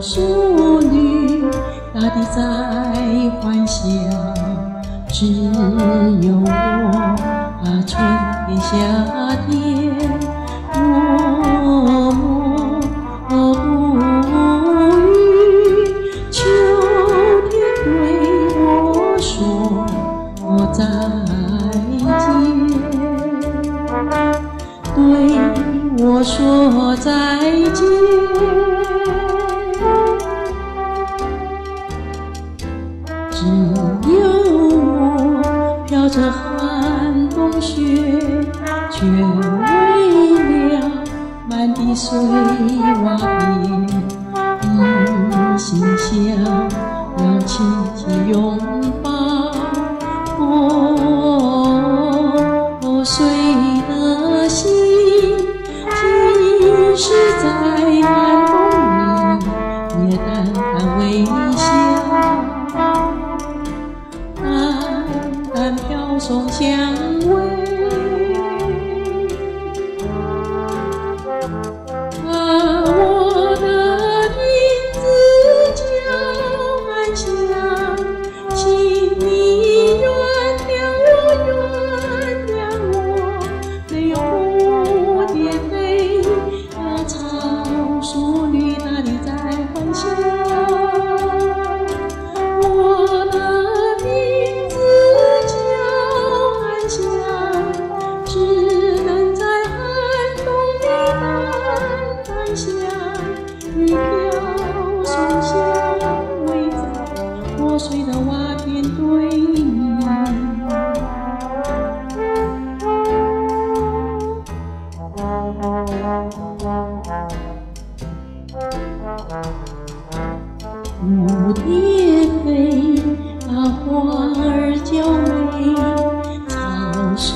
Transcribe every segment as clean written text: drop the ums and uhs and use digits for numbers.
树绿，大地在欢笑，只有我啊，春天夏天默默不语，秋天对我说再见，对我说再见。只有我飘着寒冬雪，却为了满地碎瓦片，一心想要轻轻拥抱破碎的心，即使在寒冬里，也淡淡微笑，淡淡飘送香味。我的名字叫寒香，请你原谅我，没有蝴蝶飞啊，草树绿，大地在欢笑。我的名字叫寒香，只能在寒冬里淡淡香，雨飘送香味，在破碎的瓦片堆里。蝴蝶飞啊，花儿娇美，草树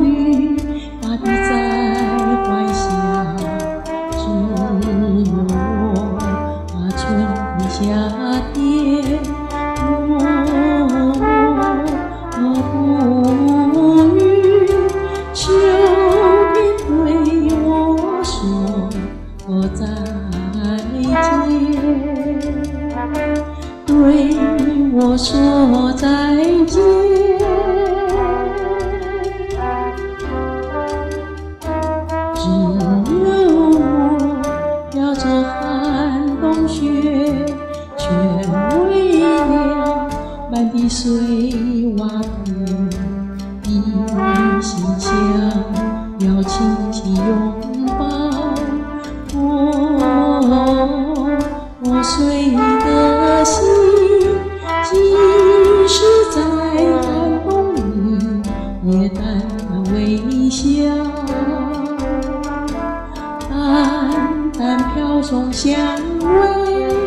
绿，大地在欢笑，只有我啊，春天夏天默默不语，秋天对我说再见，对我说再见。只有我飘着寒冬雪，却为了满地碎瓦片，一心想要轻轻拥抱破碎的心，即使在寒冬里，也淡淡微笑，淡淡飘送香味。